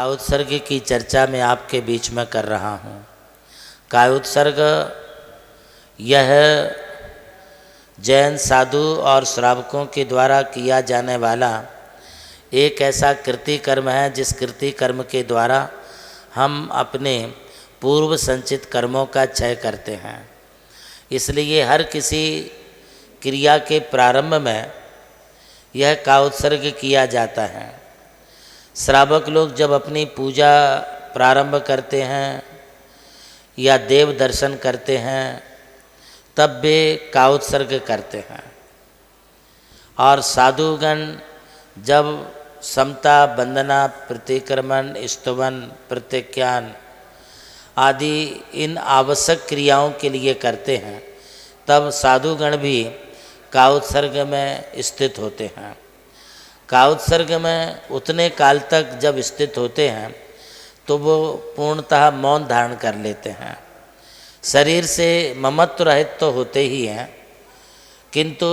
कायोत्सर्ग की चर्चा मैं आपके बीच में कर रहा हूँ। कायोत्सर्ग यह जैन साधु और श्रावकों के द्वारा किया जाने वाला एक ऐसा कृति कर्म है जिस कृति कर्म के द्वारा हम अपने पूर्व संचित कर्मों का क्षय करते हैं। इसलिए हर किसी क्रिया के प्रारंभ में यह कायोत्सर्ग किया जाता है। श्रावक लोग जब अपनी पूजा प्रारंभ करते हैं या देव दर्शन करते हैं तब वे कायोत्सर्ग करते हैं, और साधुगण जब समता, वंदना, प्रतिक्रमण, स्तवन, प्रत्याख्यान आदि इन आवश्यक क्रियाओं के लिए करते हैं तब साधुगण भी कायोत्सर्ग में स्थित होते हैं। कायोत्सर्ग में उतने काल तक जब स्थित होते हैं तो वो पूर्णतः मौन धारण कर लेते हैं। शरीर से ममत्व रहित तो होते ही हैं, किंतु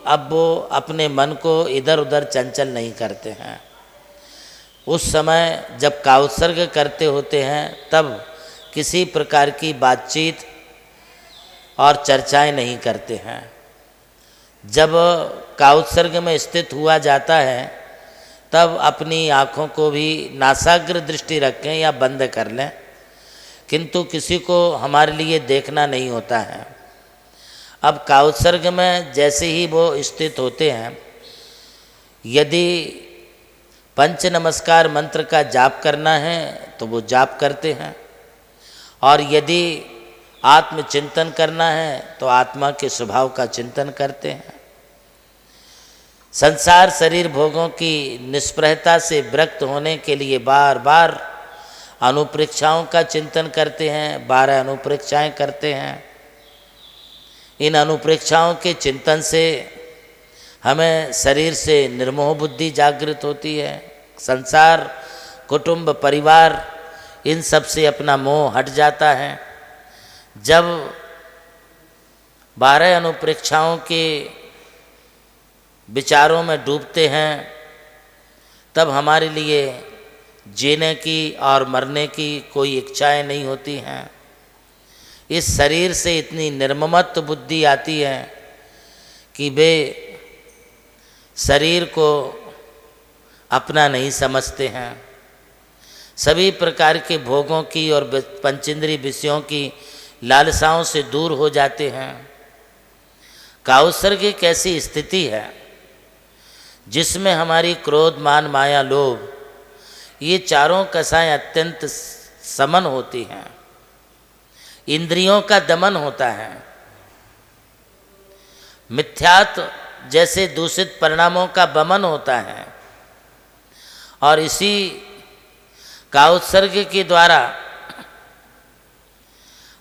अब वो अपने मन को इधर उधर चंचल नहीं करते हैं। उस समय जब कायोत्सर्ग करते होते हैं तब किसी प्रकार की बातचीत और चर्चाएं नहीं करते हैं। जब कायोत्सर्ग में स्थित हुआ जाता है तब अपनी आँखों को भी नासाग्र दृष्टि रखें या बंद कर लें, किंतु किसी को हमारे लिए देखना नहीं होता है। अब कायोत्सर्ग में जैसे ही वो स्थित होते हैं, यदि पंच नमस्कार मंत्र का जाप करना है तो वो जाप करते हैं, और यदि आत्मचिंतन करना है तो आत्मा के स्वभाव का चिंतन करते हैं। संसार शरीर भोगों की निष्प्रहता से विरक्त होने के लिए बार बार अनुप्रेक्षाओं का चिंतन करते हैं। 12 अनुप्रेक्षाएं करते हैं। इन अनुप्रेक्षाओं के चिंतन से हमें शरीर से निर्मोह बुद्धि जागृत होती है। संसार, कुटुंब, परिवार, इन सब से अपना मोह हट जाता है। जब 12 अनुप्रेक्षाओं के विचारों में डूबते हैं तब हमारे लिए जीने की और मरने की कोई इच्छाएं नहीं होती हैं। इस शरीर से इतनी निर्ममत्व बुद्धि आती है कि वे शरीर को अपना नहीं समझते हैं। सभी प्रकार के भोगों की और पंचेंद्रिय विषयों की लालसाओं से दूर हो जाते हैं। कायोत्सर्ग एक ऐसी स्थिति है जिसमें हमारी क्रोध, मान, माया, लोभ ये चारों कसाएं अत्यंत समन होती हैं। इंद्रियों का दमन होता है। मिथ्यात्व जैसे दूषित परिणामों का वमन होता है, और इसी कायोत्सर्ग के द्वारा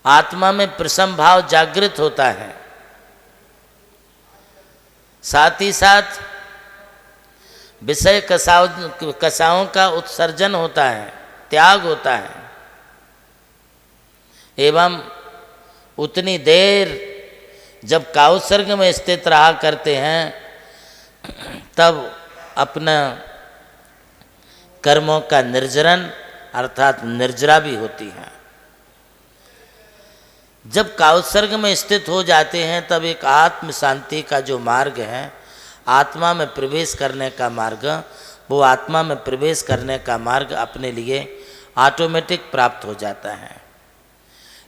आत्मा में प्रसन्न भाव जागृत होता है। साथ ही साथ विषय कसाओं का उत्सर्जन होता है, त्याग होता है। एवं उतनी देर जब कायोत्सर्ग में स्थित रहा करते हैं तब अपना कर्मों का निर्जरन अर्थात निर्जरा भी होती है। जब कायोत्सर्ग में स्थित हो जाते हैं तब एक आत्म शांति का जो मार्ग है, आत्मा में प्रवेश करने का मार्ग, वो आत्मा में प्रवेश करने का मार्ग अपने लिए ऑटोमेटिक प्राप्त हो जाता है।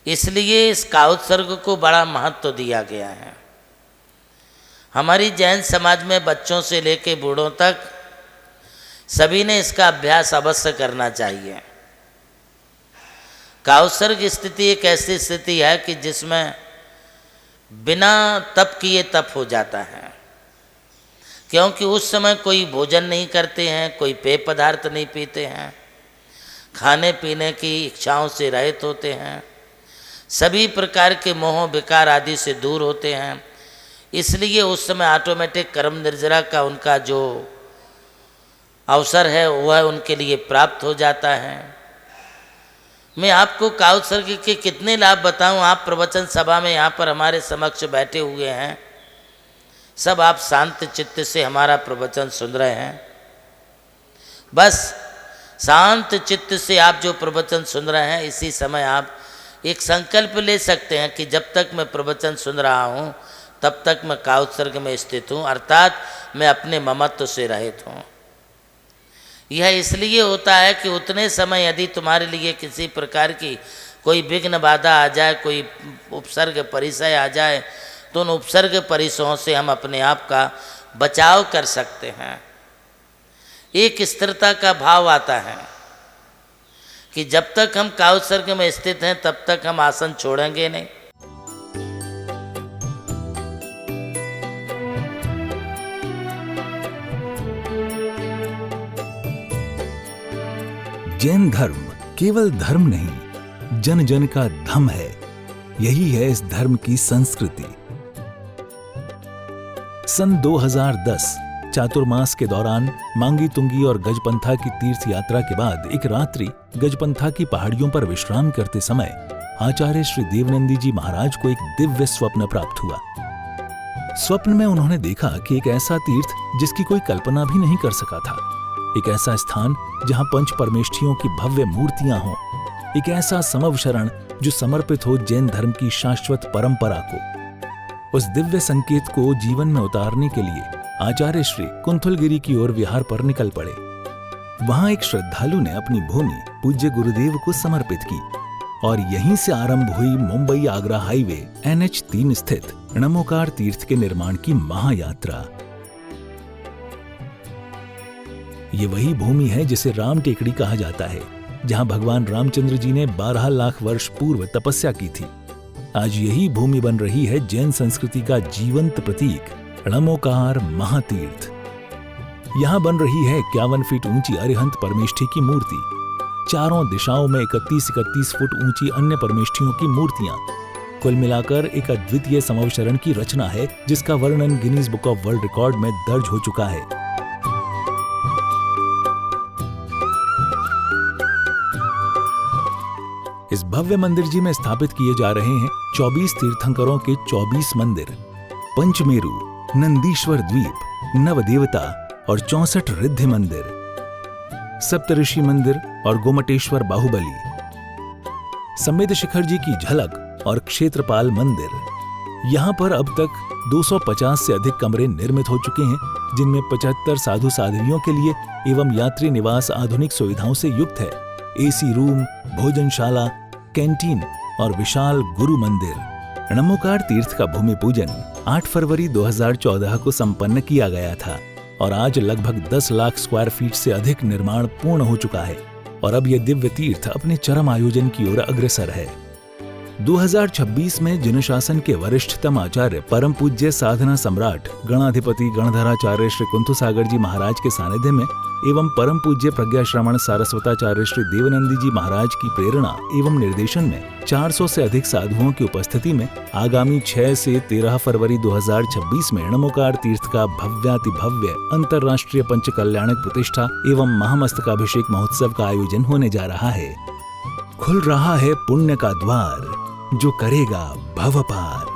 इसलिए इस कायोत्सर्ग को बड़ा महत्व दिया गया है। हमारी जैन समाज में बच्चों से लेकर बूढ़ों तक सभी ने इसका अभ्यास अवश्य करना चाहिए। कायोत्सर्ग स्थिति एक ऐसी स्थिति है कि जिसमें बिना तप किए तप हो जाता है, क्योंकि उस समय कोई भोजन नहीं करते हैं, कोई पेय पदार्थ नहीं पीते हैं, खाने पीने की इच्छाओं से रहित होते हैं, सभी प्रकार के मोह विकार आदि से दूर होते हैं। इसलिए उस समय ऑटोमेटिक कर्म निर्जरा का उनका जो अवसर है वह उनके लिए प्राप्त हो जाता है। मैं आपको कायोत्सर्ग के कितने लाभ बताऊं। आप प्रवचन सभा में यहाँ पर हमारे समक्ष बैठे हुए हैं, सब आप शांत चित्त से हमारा प्रवचन सुन रहे हैं। बस शांत चित्त से आप जो प्रवचन सुन रहे हैं, इसी समय आप एक संकल्प ले सकते हैं कि जब तक मैं प्रवचन सुन रहा हूँ तब तक मैं काउत्सर्ग में स्थित हूँ, अर्थात मैं अपने ममत्व से रहित हूँ। यह इसलिए होता है कि उतने समय यदि तुम्हारे लिए किसी प्रकार की कोई विघ्न बाधा आ जाए, कोई उपसर्ग परिसय आ जाए, तो उन उपसर्ग परिसयों से हम अपने आप का बचाव कर सकते हैं। एक स्थिरता का भाव आता है कि जब तक हम काउत्सर्ग में स्थित हैं तब तक हम आसन छोड़ेंगे नहीं। जैन धर्म केवल धर्म नहीं, जन जन का धम है। यही है इस धर्म की संस्कृति। सन 2010 चातुर्मास के दौरान मांगी तुंगी और गजपंथा की तीर्थ यात्रा के बाद एक रात्रि गजपंथा की पहाड़ियों पर विश्राम करते समय आचार्य श्री देवनंदी जी महाराज को एक दिव्य स्वप्न प्राप्त हुआ। स्वप्न में उन्होंने देखा कि एक ऐसा तीर्थ जिसकी कोई कल्पना भी नहीं कर सका था, एक ऐसा स्थान जहां पंच परमेष्ठियों की भव्य मूर्तियां हों, एक ऐसा समव शरण जो समर्पित हो जैन धर्म की शाश्वत परंपरा को। उस दिव्य संकेत को जीवन में उतारने के लिए आचार्य श्री कुंथलगिरी की ओर विहार पर निकल पड़े। वहां एक श्रद्धालु ने अपनी भूमि पूज्य गुरुदेव को समर्पित की और यहीं से आरंभ हुई मुंबई आगरा हाईवे NH3 स्थित णमोकार तीर्थ के निर्माण की महायात्रा। ये वही भूमि है जिसे राम टेकड़ी कहा जाता है, जहां भगवान रामचंद्र जी ने 12 लाख वर्ष पूर्व तपस्या की थी। आज यही भूमि बन रही है जैन संस्कृति का जीवंत प्रतीक णमोकार महातीर्थ। यहां बन रही है 51 फीट ऊंची अरिहंत परमेष्ठी की मूर्ति, चारों दिशाओं में 31-31 फुट ऊंची अन्य परमेष्ठियों की मूर्तियां। कुल मिलाकर एक अद्वितीय समवशरण की रचना है जिसका वर्णन Guinness book of world record में दर्ज हो चुका है। इस भव्य मंदिर जी में स्थापित किए जा रहे हैं 24 तीर्थंकरों के 24 मंदिर, पंचमेरु, नंदीश्वर द्वीप, नवदेवता और 64 रिद्धि मंदिर, सप्तऋषि मंदिर और गोमटेश्वर बाहुबली, संमेद शिखर जी की झलक और क्षेत्रपाल मंदिर। यहाँ पर अब तक 250 से अधिक कमरे निर्मित हो चुके हैं, जिनमें 75 साधु साध्वियों के लिए एवं यात्री निवास आधुनिक सुविधाओं से युक्त है। AC रूम, भोजनशाला, कैंटीन और विशाल गुरु मंदिर। णमोकार तीर्थ का भूमि पूजन 8 फरवरी 2014 को संपन्न किया गया था और आज लगभग 10 लाख स्क्वायर फीट से अधिक निर्माण पूर्ण हो चुका है और अब यह दिव्य तीर्थ अपने चरम आयोजन की ओर अग्रसर है। 2026 में जिन शासन के वरिष्ठतम आचार्य परम पूज्य साधना सम्राट गणाधिपति गणधराचार्य श्री कुंथु सागर जी महाराज के सानिध्य में एवं परम पूज्य प्रज्ञा श्रवण सारस्वताचार्य श्री देवनंदी जी महाराज की प्रेरणा एवं निर्देशन में 400 से अधिक साधुओं की उपस्थिति में आगामी 6 से 13 फरवरी 2026 में णमोकार तीर्थ का भव्याति भव्य अंतर्राष्ट्रीय पंच कल्याणक प्रतिष्ठा एवं महामस्तकाभिषेक महोत्सव का आयोजन होने जा रहा है। खुल रहा है पुण्य का द्वार, जो करेगा भव पार।